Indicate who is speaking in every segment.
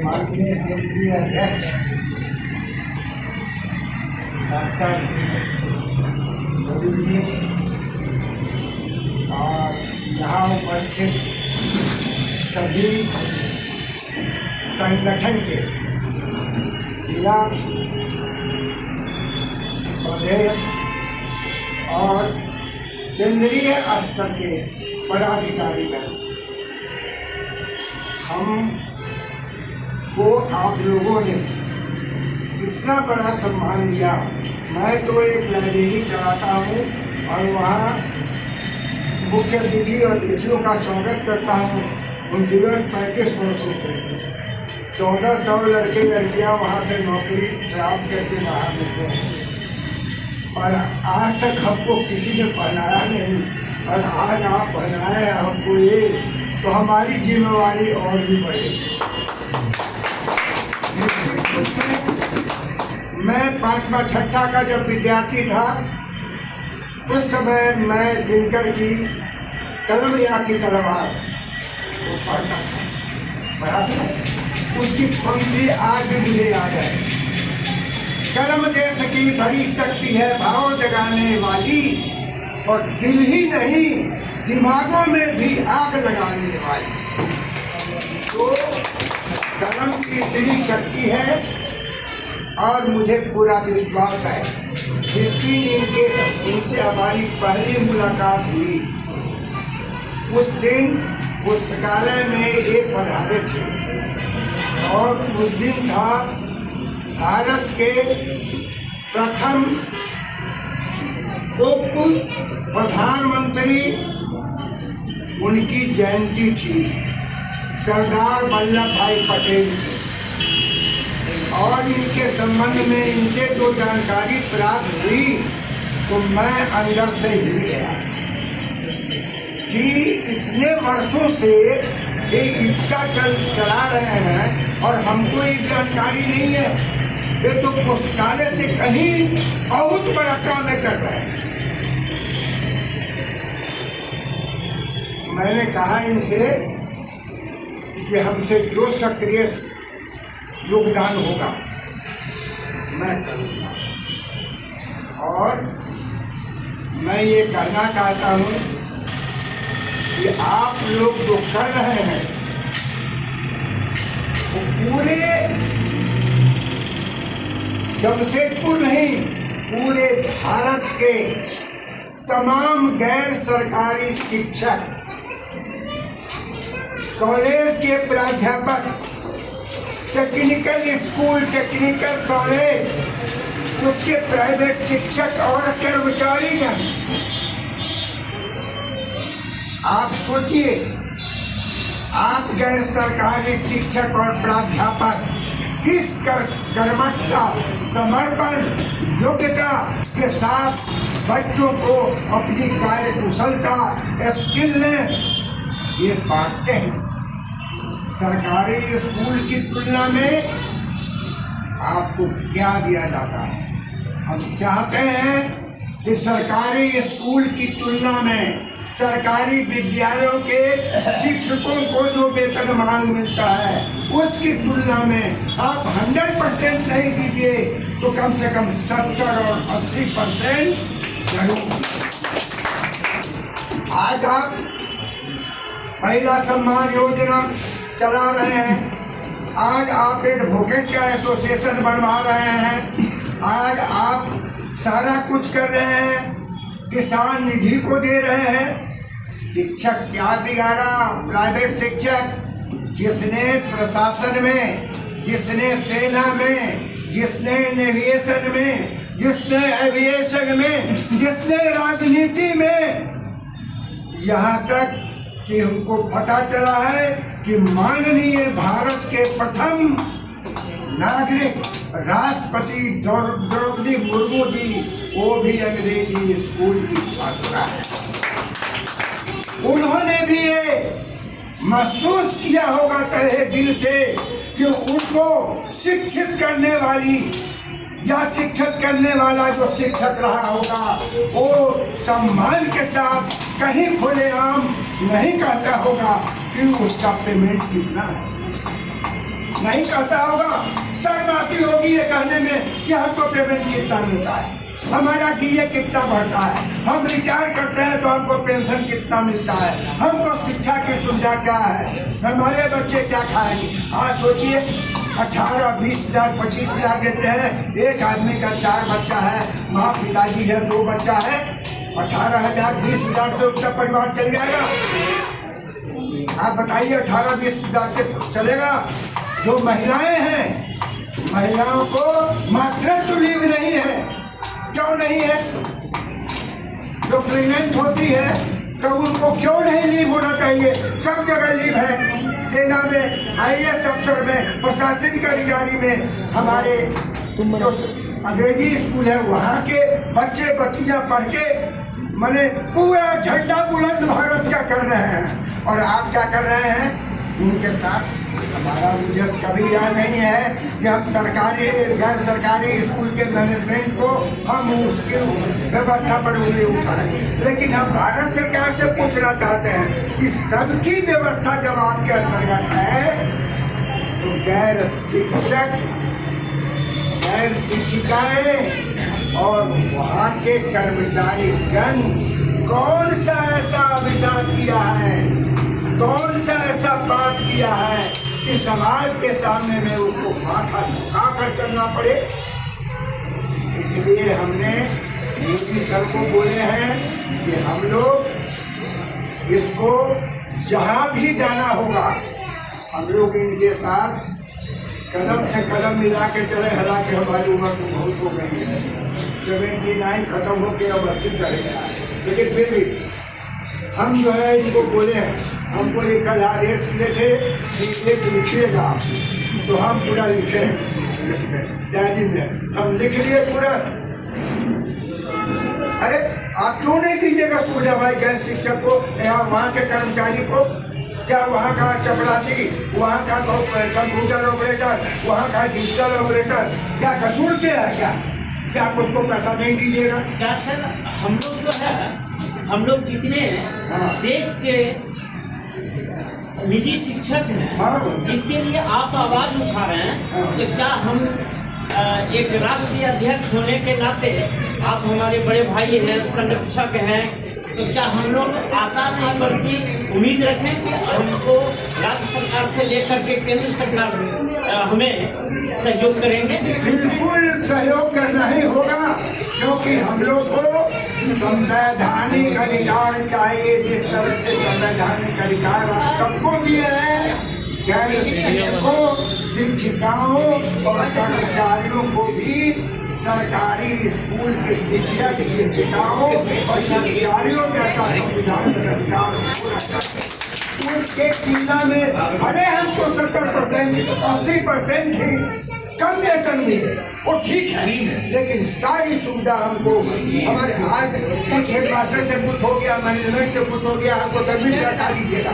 Speaker 1: माननीय केंद्रीय अध्यक्ष डॉक्टर मोदी जी और यहाँ उपस्थित सभी संगठन के जिला, प्रदेश और केंद्रीय स्तर के पदाधिकारीगण, हमको आप लोगों ने इतना बड़ा सम्मान दिया। मैं तो एक लाइब्रेरी चलाता हूँ और वहाँ मुख्य अतिथि और अतिथियों का स्वागत करता हूँ। उन विगत 35 वर्षों से 1400 लड़के लड़कियाँ वहाँ से नौकरी प्राप्त करके बाहर निकले हैं और आज तक हमको किसी ने पहनाया नहीं, और आज आप पहनाए हमको ये, तो हमारी जिम्मेवारी और भी बढ़ेगी। मैं 5वां छठा का जब विद्यार्थी था, उस समय मैं दिनकर की कलम या की तलवार वो पढ़ता था, उसकी पंक्ति आज भी मुझे याद है। कलम देश की बड़ी शक्ति है भाव जगाने वाली, और दिल ही नहीं दिमागों में भी आग लगाने वाली। तो कलम की इतनी शक्ति है और मुझे पूरा विश्वास है। जिस दिन इनसे हमारी पहली मुलाकात हुई, उस दिन पुस्तकालय में एक पधारे थे और उस दिन था भारत के प्रथम उप प्रधानमंत्री, उनकी जयंती थी, सरदार वल्लभ भाई पटेल की। और इनके संबंध में इनसे जो जानकारी प्राप्त हुई तो मैं अंदर से हिल गया कि इतने वर्षों से ये इंस्टा चला रहे हैं और हमको ये जानकारी नहीं है। ये तो पुस्तकालय से कहीं बहुत बड़ा काम कर रहे हैं। मैंने कहा इनसे कि हमसे जो सक्रिय योगदान होगा मैं करूँगा, और मैं ये कहना चाहता हूँ कि आप लोग जो कर रहे हैं वो पूरे जमशेदपुर नहीं, पूरे भारत के तमाम गैर सरकारी शिक्षक, कॉलेज के प्राध्यापक, टेक्निकल स्कूल, टेक्निकल कॉलेज, उसके प्राइवेट शिक्षक और कर्मचारी हैं। आप सोचिए, आप गैर सरकारी शिक्षक और प्राध्यापक किस कर्मठता, समर्पण, योग्यता के साथ बच्चों को अपनी कार्य कुशलता, स्किलनेस ये बांटते हैं। सरकारी स्कूल की तुलना में आपको क्या दिया जाता है? हम चाहते हैं कि सरकारी स्कूल की तुलना में सरकारी विद्यालयों के शिक्षकों को जो वेतनमान मिलता है उसकी तुलना में आप 100% नहीं दीजिए तो कम से कम 70 और 80% जरूर। आज आप महिला सम्मान योजना चला रहे हैं, आज आप एडवोकेट का एसोसिएशन बनवा रहे हैं, आज आप सारा कुछ कर रहे हैं, किसान निधि को दे रहे हैं। शिक्षक क्या बिगाड़ा? प्राइवेट शिक्षक जिसने प्रशासन में, जिसने सेना में, जिसने नेविएशन में, जिसने एविएशन में, जिसने राजनीति में, यहाँ तक कि उनको पता चला है कि माननीय भारत के प्रथम नागरिक राष्ट्रपति द्रौपदी मुर्मू जी वो भी अंग्रेजी स्कूल की छात्रा है। उन्होंने भी ये महसूस किया होगा तहे दिल से कि उनको शिक्षित करने वाली या शिक्षित करने वाला जो शिक्षक रहा होगा वो सम्मान के साथ कहीं खुलेआम नहीं कहता होगा कि उसका पेमेंट कितना है। नहीं कहता होगा, शर्म आती होगी ये कहने में कि हमको पेमेंट कितना मिलता है, हमारा डीए कितना बढ़ता है, हम रिटायर करते हैं तो हमको पेंशन कितना मिलता है, हमको शिक्षा की सुविधा क्या है, हमारे बच्चे क्या खाएंगे। आज सोचिए 18, 20 हजार 25 हजार देते हैं, एक आदमी का 4 बच्चा है, माँ पिताजी है 2 बच्चा है, 18,000 20 हजार से उसका परिवार चल जाएगा। आप बताइए 18-20 हजार से चलेगा। जो महिलाएं हैं, महिलाओं को मातृत्व लीव नहीं है, क्यों नहीं है? जो प्रेग्नेंट होती है तो उनको क्यों नहीं लीव होना चाहिए? सब जगह लीव है, सेना में, IAS अफसर में, प्रशासनिक अधिकारी में, हमारे जो अंग्रेजी स्कूल है वहाँ के बच्चे बच्चियाँ पढ़ के मैंने पूरा झंडा बुलंद भारत का कर रहे हैं। और आप क्या कर रहे हैं उनके साथ? हमारा उद्देश्य कभी यह नहीं है कि हम सरकारी गैर सरकारी स्कूल के मैनेजमेंट को हम उसकी व्यवस्था पर उंगली उठाएं, लेकिन हम भारत सरकार से पूछना चाहते हैं कि सबकी व्यवस्था जब आपके अंतर्गत है तो गैर शिक्षक, गैर शिक्षिकाएं और वहाँ के कर्मचारीगण कौन सा ऐसा अभियान किया है, कौन सा ऐसा बात किया है कि समाज के सामने में उसको माथा झुका कर चलना पड़े। इसलिए हमने मोदी सर को बोले हैं कि हम लोग इसको जहाँ भी जाना होगा हम लोग इनके साथ कदम से कदम मिला के चले। हालांकि हमारी उम्र तो बहुत हो गई है, 79 खत्म हो के अब 80 चले गया है, लेकिन फिर भी हम जो है इनको बोले हैं, हमको एक कल आदेश मिले थे कि एक लिखिएगा, तो हम पूरा लिखे हैं डायरी में, हम लिख लिए पूरा। अरे आप क्यों नहीं दीजिएगा सुविधा भाई गैर शिक्षक को या वहाँ के कर्मचारी को? क्या वहाँ का चपरासी, वहाँ का कंप्यूटर ऑपरेटर, वहाँ का डिजिटल ऑपरेटर, क्या कसूर क्या है? क्या आप उसको पैसा नहीं दीजिएगा?
Speaker 2: क्या सर, हम लोग जो है, हम लोग जितने देश के निजी शिक्षक हैं जिसके लिए आप आवाज उठा रहे हैं, तो क्या हम एक राष्ट्रीय अध्यक्ष होने के नाते आप हमारे बड़े भाई हैं, संरक्षक हैं, तो क्या हम लोग आशा नहीं करती, उम्मीद रखें कि हमको राज्य सरकार से लेकर के केंद्र सरकार हमें सहयोग करेंगे?
Speaker 1: बिल्कुल सहयोग करना ही होगा, क्योंकि हम लोग को संवैधानिक अधिकार चाहिए। जिस तरह से संवैधानिक अधिकार सबको दिए हैं, गैर शिक्षकों, शिक्षिकाओं और कर्मचारियों को भी सरकारी स्कूल के शिक्षक, शिक्षिकाओं और कर्मचारियों जैसा संविधान अधिकार उसके तुलना में अरे हमको 70%, 80% ही कम वेतन मिले वो ठीक है, लेकिन सारी सुविधा हमको हमारे आज कुछ हेडमास्टर से कुछ हो गया, मैनेजमेंट से कुछ हो गया, हमको सर्विस हटा दीजिएगा।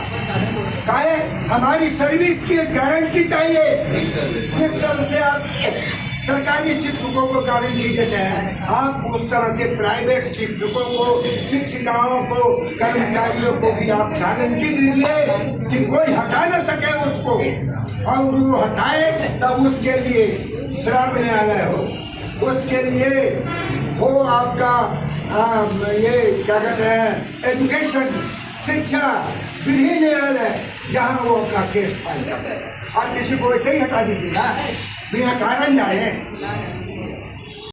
Speaker 1: काहे? हमारी सर्विस की गारंटी चाहिए। जिस तरह से आप सरकारी शिक्षकों को गारंटी देते हैं, आप उस तरह से प्राइवेट शिक्षकों को, शिक्षिकाओं को, कर्मचारियों को भी आप गारंटी दीजिए कि कोई हटा न सके उसको, और वो हटाए तब उसके लिए श्रम न्यायालय हो, उसके लिए वो आपका ये क्या कहते हैं एजुकेशन, शिक्षा विधि न्यायालय, जहाँ वो अपना केस फाइल करते हैं। आप किसी को ऐसे ही हटा दीजिएगा बिना कारण जाने?